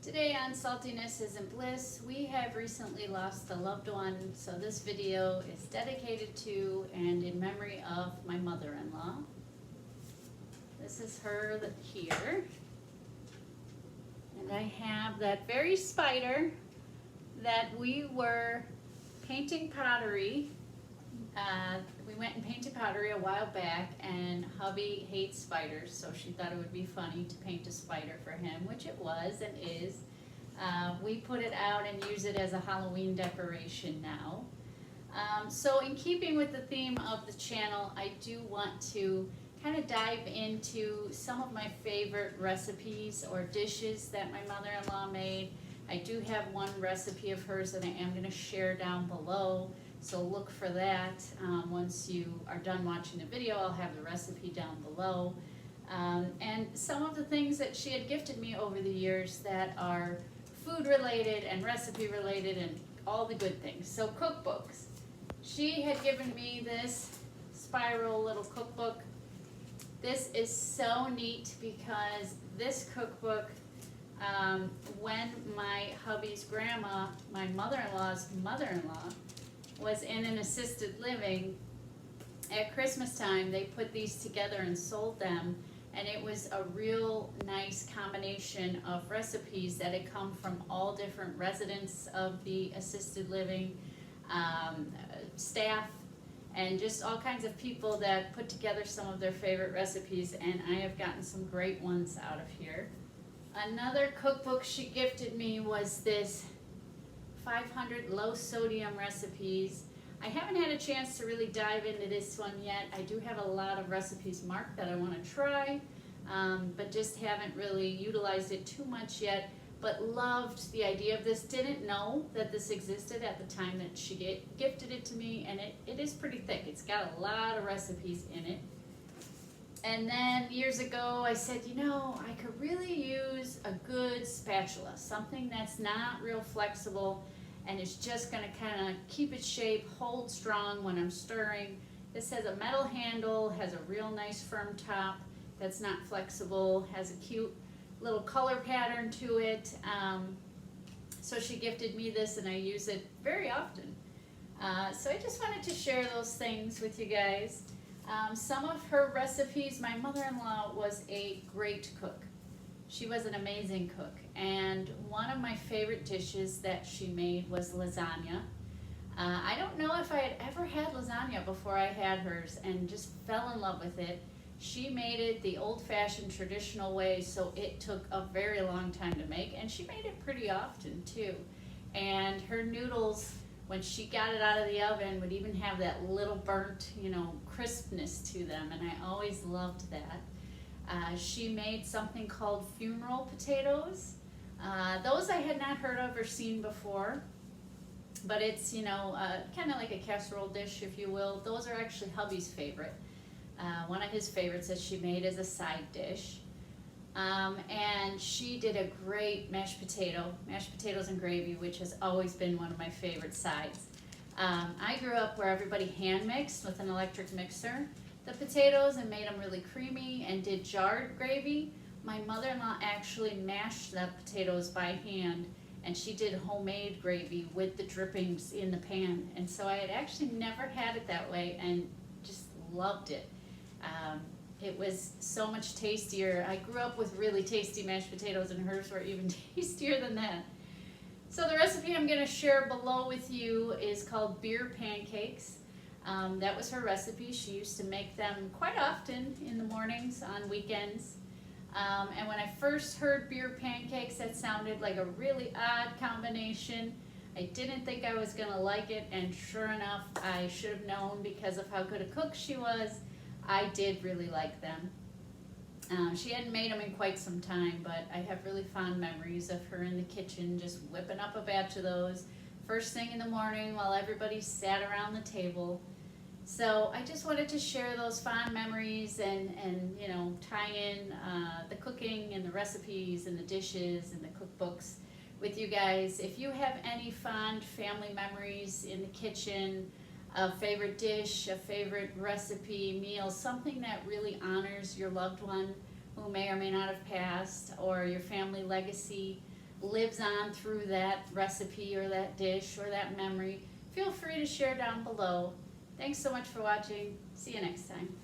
Today on Saltiness Isn't Bliss, we have recently lost a loved one, so this video is dedicated to and in memory of my mother-in-law. This is her here. And I have that very spider that we were painting pottery. We went and painted pottery a while back, and hubby hates spiders, so she thought it would be funny to paint a spider for him, which it was and is. We put it out and use it as a Halloween decoration now. So in keeping with the theme of the channel, I do want to kind of dive into some of my favorite recipes or dishes that my mother-in-law made. I do have one recipe of hers that I am going to share down below. So look for that. Once you are done watching the video, I'll have the recipe down below. And some of the things that she had gifted me over the years that are food related and recipe related and all the good things. So cookbooks. She had given me this spiral little cookbook. This is so neat because this cookbook, when my hubby's grandma, my mother-in-law's mother-in-law, was in an assisted living, at Christmas time they put these together and sold them, and it was a real nice combination of recipes that had come from all different residents of the assisted living, staff, and just all kinds of people that put together some of their favorite recipes, and I have gotten some great ones out of here. Another cookbook she gifted me was this 500 low sodium recipes. I haven't had a chance to really dive into this one yet. I do have a lot of recipes marked that I want to try, but just haven't really utilized it too much yet, but loved the idea of this. Didn't know that this existed at the time that she gifted it to me, and it is pretty thick. It's got a lot of recipes in it. And then years ago I said, you know, I could really use a good spatula, something that's not real flexible and is just going to kind of keep its shape, hold strong when I'm stirring. This has a metal handle, has a real nice firm top that's not flexible, has a cute little color pattern to it. So she gifted me this and I use it very often. So I just wanted to share those things with you guys. Some of her recipes, my mother-in-law was a great cook. She was an amazing cook, and one of my favorite dishes that she made was lasagna. I don't know if I had ever had lasagna before I had hers and just fell in love with it. She made it the old-fashioned traditional way, so it took a very long time to make, and she made it pretty often too. And her noodles, when she got it out of the oven, would even have that little burnt, crispness to them, and I always loved that. She made something called funeral potatoes. Those I had not heard of or seen before, but it's, kind of like a casserole dish, if you will. Those are actually hubby's favorite. One of his favorites that she made as a side dish. And she did a great mashed potatoes and gravy, which has always been one of my favorite sides. I grew up where everybody hand mixed with an electric mixer the potatoes and made them really creamy and did jarred gravy. My mother-in-law actually mashed the potatoes by hand, and she did homemade gravy with the drippings in the pan. And so I had actually never had it that way and just loved it. It was so much tastier. I grew up with really tasty mashed potatoes, and hers were even tastier than that. So the recipe I'm going to share below with you is called beer pancakes. That was her recipe. She used to make them quite often in the mornings on weekends. And when I first heard beer pancakes, that sounded like a really odd combination. I didn't think I was going to like it, and sure enough, I should have known because of how good a cook she was. I did really like them. She hadn't made them in quite some time, but I have really fond memories of her in the kitchen just whipping up a batch of those first thing in the morning while everybody sat around the table. So I just wanted to share those fond memories and tie in the cooking and the recipes and the dishes and the cookbooks with you guys. If you have any fond family memories in the kitchen, a favorite dish, a favorite recipe, meal, something that really honors your loved one who may or may not have passed, or your family legacy, lives on through that recipe or that dish or that memory, feel free to share down below. Thanks so much for watching. See you next time.